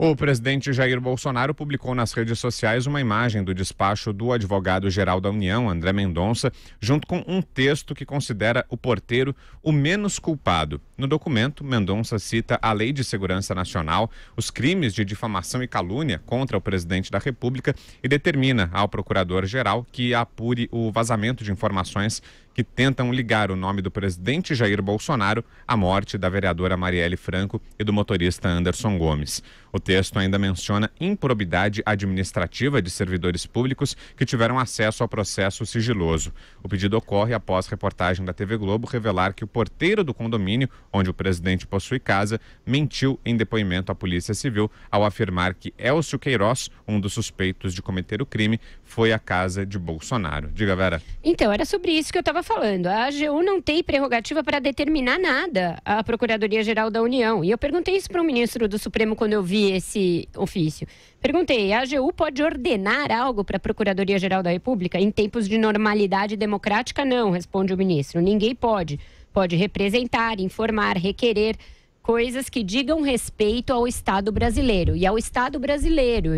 O presidente Jair Bolsonaro publicou nas redes sociais uma imagem do despacho do advogado-geral da União, André Mendonça, junto com um texto que considera o porteiro o menos culpado. No documento, Mendonça cita a Lei de Segurança Nacional, os crimes de difamação e calúnia contra o presidente da República e determina ao procurador-geral que apure o vazamento de informações que tentam ligar o nome do presidente Jair Bolsonaro à morte da vereadora Marielle Franco e do motorista Anderson Gomes. O texto ainda menciona improbidade administrativa de servidores públicos que tiveram acesso ao processo sigiloso. O pedido ocorre após reportagem da TV Globo revelar que o porteiro do condomínio, onde o presidente possui casa, mentiu em depoimento à Polícia Civil ao afirmar que Elcio Queiroz, um dos suspeitos de cometer o crime, foi à casa de Bolsonaro. Diga, Vera. Então, era sobre isso que eu estava falando. A AGU não tem prerrogativa para determinar nada à Procuradoria-Geral da União. E eu perguntei isso para o ministro do Supremo quando eu vi esse ofício. Perguntei, a AGU pode ordenar algo para a Procuradoria-Geral da República? Em tempos de normalidade democrática, não, responde o ministro. Ninguém pode. Pode representar, informar, requerer coisas que digam respeito ao Estado brasileiro. E ao Estado brasileiro...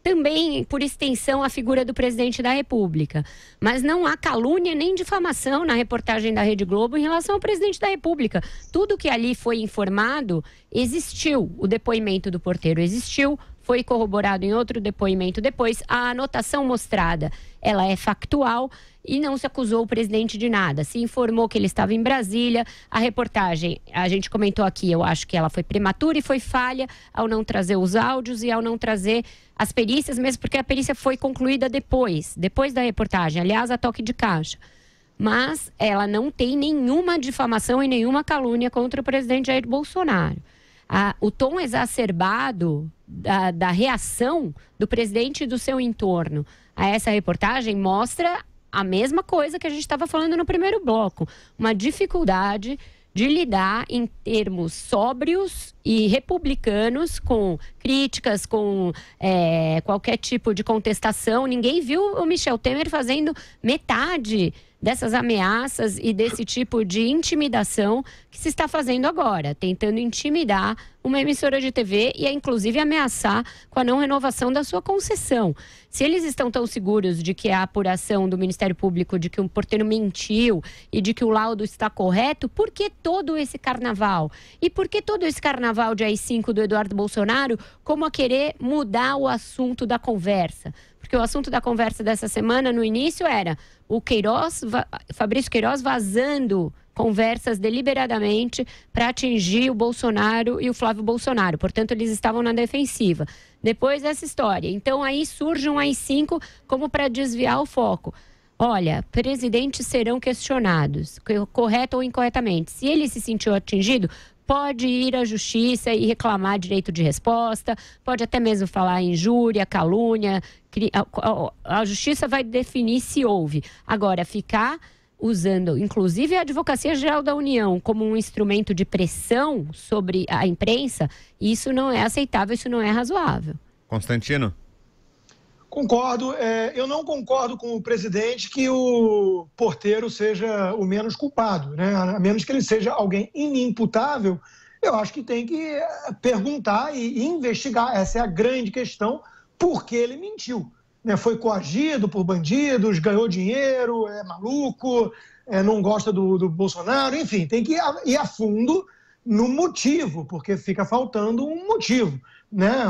Também, por extensão, a figura do presidente da República. Mas não há calúnia nem difamação na reportagem da Rede Globo em relação ao presidente da República. Tudo que ali foi informado existiu. O depoimento do porteiro existiu, foi corroborado em outro depoimento depois. A anotação mostrada, ela é factual e não se acusou o presidente de nada. Se informou que ele estava em Brasília. A reportagem, a gente comentou aqui, eu acho que ela foi prematura e foi falha ao não trazer os áudios e ao não trazer as perícias, mesmo porque a perícia foi concluída depois da reportagem, aliás, a toque de caixa. Mas ela não tem nenhuma difamação e nenhuma calúnia contra o presidente Jair Bolsonaro. O tom exacerbado da reação do presidente e do seu entorno a essa reportagem mostra a mesma coisa que a gente estava falando no primeiro bloco. Uma dificuldade de lidar em termos sóbrios e republicanos com críticas, com qualquer tipo de contestação. Ninguém viu o Michel Temer fazendo metade dessas ameaças e desse tipo de intimidação que se está fazendo agora, tentando intimidar uma emissora de TV e, inclusive, ameaçar com a não renovação da sua concessão. Se eles estão tão seguros de que a apuração do Ministério Público, de que um porteiro mentiu e de que o laudo está correto, por que todo esse carnaval? E por que todo esse carnaval de AI-5 do Eduardo Bolsonaro como a querer mudar o assunto da conversa? Porque o assunto da conversa dessa semana, no início, era o Fabrício Queiroz vazando conversas deliberadamente para atingir o Bolsonaro e o Flávio Bolsonaro. Portanto, eles estavam na defensiva. Depois dessa história. Então, aí surge um AI-5 como para desviar o foco. Olha, presidentes serão questionados, correto ou incorretamente. Se ele se sentiu atingido, pode ir à justiça e reclamar direito de resposta, pode até mesmo falar injúria, calúnia. A justiça vai definir se houve. Agora, ficar usando, inclusive, a Advocacia Geral da União como um instrumento de pressão sobre a imprensa, isso não é aceitável, isso não é razoável. Constantino? Concordo. Eu não concordo com o presidente que o porteiro seja o menos culpado, né? A menos que ele seja alguém inimputável, eu acho que tem que perguntar e investigar. Essa é a grande questão, por que ele mentiu. Foi coagido por bandidos, ganhou dinheiro, é maluco, não gosta do Bolsonaro, enfim, tem que ir a fundo no motivo, porque fica faltando um motivo, né?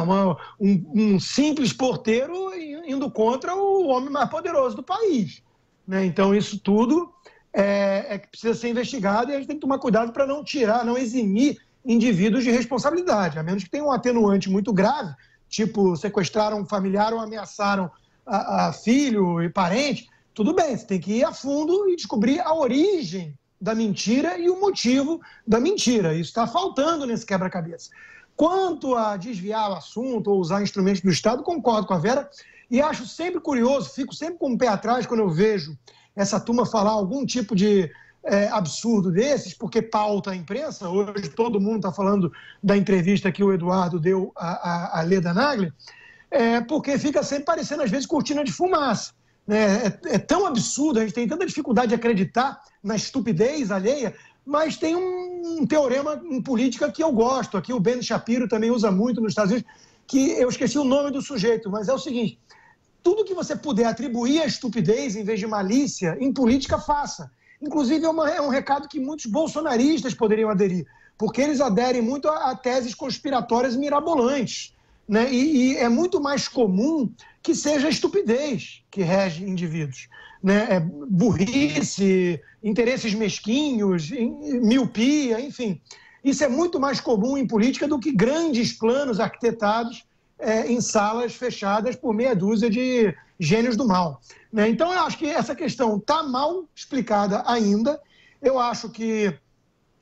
Um simples porteiro indo contra o homem mais poderoso do país, né? Então isso tudo que precisa ser investigado e a gente tem que tomar cuidado para não eximir indivíduos de responsabilidade, a menos que tenha um atenuante muito grave, tipo sequestraram um familiar ou ameaçaram a filho e parente. Tudo bem, você tem que ir a fundo e descobrir a origem da mentira e o motivo da mentira. Isso está faltando nesse quebra-cabeça. Quanto a desviar o assunto ou usar instrumentos do Estado, concordo com a Vera e acho sempre curioso, fico sempre com o pé atrás quando eu vejo essa turma falar algum tipo de absurdo desses, porque pauta a imprensa. Hoje todo mundo está falando da entrevista que o Eduardo deu a Leda Nagli, porque fica sempre parecendo, às vezes, cortina de fumaça. É tão absurdo, a gente tem tanta dificuldade de acreditar na estupidez alheia, mas tem um teorema em política que eu gosto. Aqui o Ben Shapiro também usa muito nos Estados Unidos, que eu esqueci o nome do sujeito, mas é o seguinte: tudo que você puder atribuir à estupidez em vez de malícia, em política, faça. Inclusive, é um recado que muitos bolsonaristas poderiam aderir, porque eles aderem muito a teses conspiratórias mirabolantes, né? E é muito mais comum que seja a estupidez que rege indivíduos, né? Burrice, interesses mesquinhos, miopia, enfim. Isso é muito mais comum em política do que grandes planos arquitetados em salas fechadas por meia dúzia de gênios do mal, né? Então, eu acho que essa questão está mal explicada ainda. Eu acho que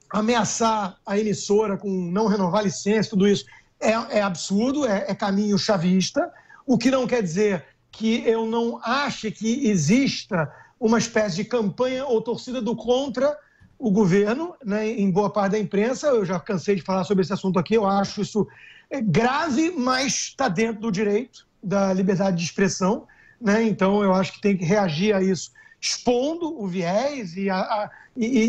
ameaçar a emissora com não renovar a licença, tudo isso é absurdo, é caminho chavista, o que não quer dizer que eu não ache que exista uma espécie de campanha ou torcida do contra o governo, né, em boa parte da imprensa. Eu já cansei de falar sobre esse assunto aqui, eu acho isso grave, mas está dentro do direito da liberdade de expressão, né? Então eu acho que tem que reagir a isso expondo o viés e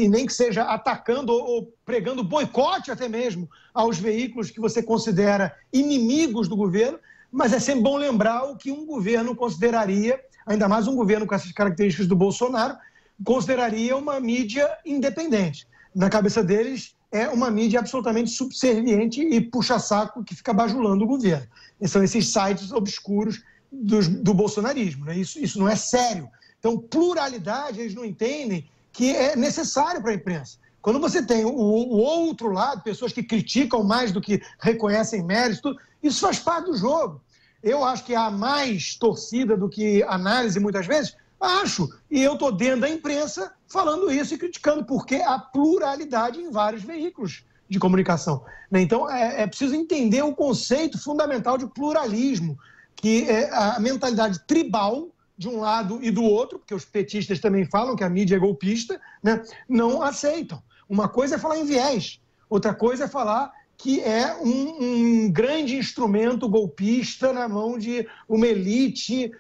nem que seja atacando ou pregando boicote até mesmo aos veículos que você considera inimigos do governo, mas é sempre bom lembrar o que um governo consideraria, ainda mais um governo com essas características do Bolsonaro, consideraria uma mídia independente. Na cabeça deles, é uma mídia absolutamente subserviente e puxa-saco que fica bajulando o governo. E são esses sites obscuros do bolsonarismo, né? Isso não é sério. Então, pluralidade, eles não entendem que é necessário para a imprensa. Quando você tem o outro lado, pessoas que criticam mais do que reconhecem mérito, isso faz parte do jogo. Eu acho que há mais torcida do que análise, muitas vezes. Acho. E eu estou dentro da imprensa falando isso e criticando, porque há pluralidade em vários veículos de comunicação. Então, é preciso entender o conceito fundamental de pluralismo, que é a mentalidade tribal de um lado e do outro, porque os petistas também falam que a mídia é golpista, né? Não aceitam. Uma coisa é falar em viés, outra coisa é falar que é um grande instrumento golpista na mão de uma elite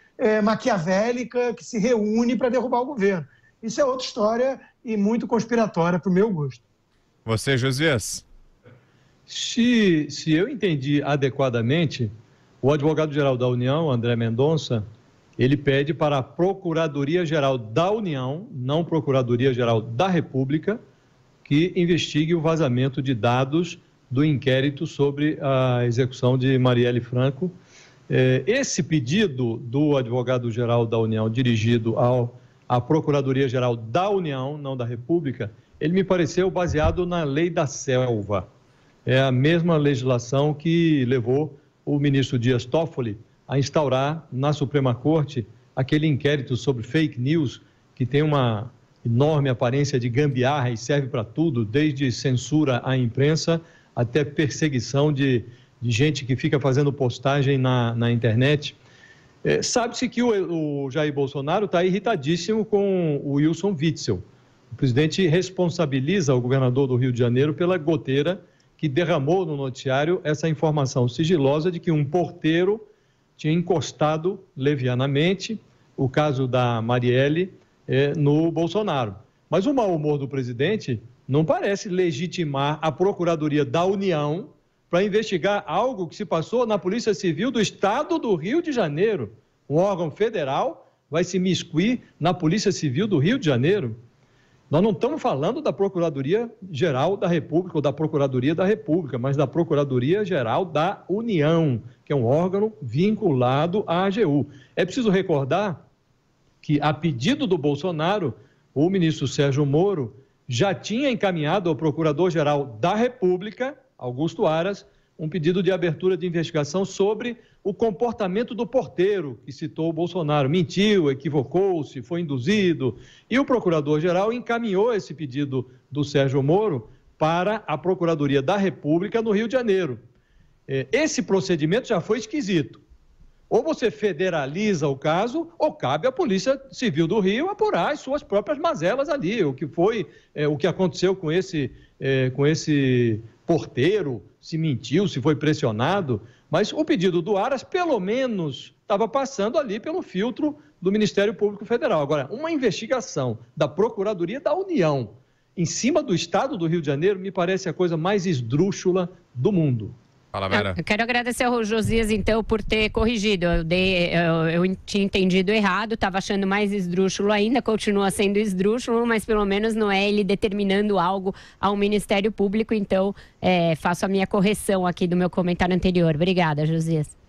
maquiavélica que se reúne para derrubar o governo. Isso é outra história e muito conspiratória para o meu gosto. Você, Josias? Se eu entendi adequadamente, o advogado-geral da União, André Mendonça, ele pede para a Procuradoria-Geral da União, não Procuradoria-Geral da República, que investigue o vazamento de dados do inquérito sobre a execução de Marielle Franco. Esse pedido do advogado-geral da União, dirigido à Procuradoria-Geral da União, não da República, ele me pareceu baseado na lei da selva. É a mesma legislação que levou o ministro Dias Toffoli a instaurar na Suprema Corte aquele inquérito sobre fake news, que tem uma enorme aparência de gambiarra e serve para tudo, desde censura à imprensa até perseguição de gente que fica fazendo postagem na internet. Sabe-se que o Jair Bolsonaro está irritadíssimo com o Wilson Witzel. O presidente responsabiliza o governador do Rio de Janeiro pela goteira que derramou no noticiário essa informação sigilosa de que um porteiro tinha encostado levianamente o caso da Marielle no Bolsonaro. Mas o mau humor do presidente não parece legitimar a Procuradoria da União para investigar algo que se passou na Polícia Civil do Estado do Rio de Janeiro. Um órgão federal vai se miscuir na Polícia Civil do Rio de Janeiro? Nós não estamos falando da Procuradoria-Geral da República ou da Procuradoria da República, mas da Procuradoria-Geral da União, que é um órgão vinculado à AGU. É preciso recordar que, a pedido do Bolsonaro, o ministro Sérgio Moro já tinha encaminhado ao Procurador-Geral da República, Augusto Aras, um pedido de abertura de investigação sobre o comportamento do porteiro, que citou o Bolsonaro. Mentiu, equivocou-se, foi induzido. E o Procurador-Geral encaminhou esse pedido do Sérgio Moro para a Procuradoria da República no Rio de Janeiro. Esse procedimento já foi esquisito. Ou você federaliza o caso, ou cabe à Polícia Civil do Rio apurar as suas próprias mazelas ali. O que aconteceu com esse porteiro, se mentiu, se foi pressionado. Mas o pedido do Aras, pelo menos, estava passando ali pelo filtro do Ministério Público Federal. Agora, uma investigação da Procuradoria da União em cima do Estado do Rio de Janeiro me parece a coisa mais esdrúxula do mundo. Fala, Vera. Eu quero agradecer ao Josias, então, por ter corrigido. Eu tinha entendido errado, estava achando mais esdrúxulo ainda, continua sendo esdrúxulo, mas pelo menos não é ele determinando algo ao Ministério Público. Então, faço a minha correção aqui do meu comentário anterior. Obrigada, Josias.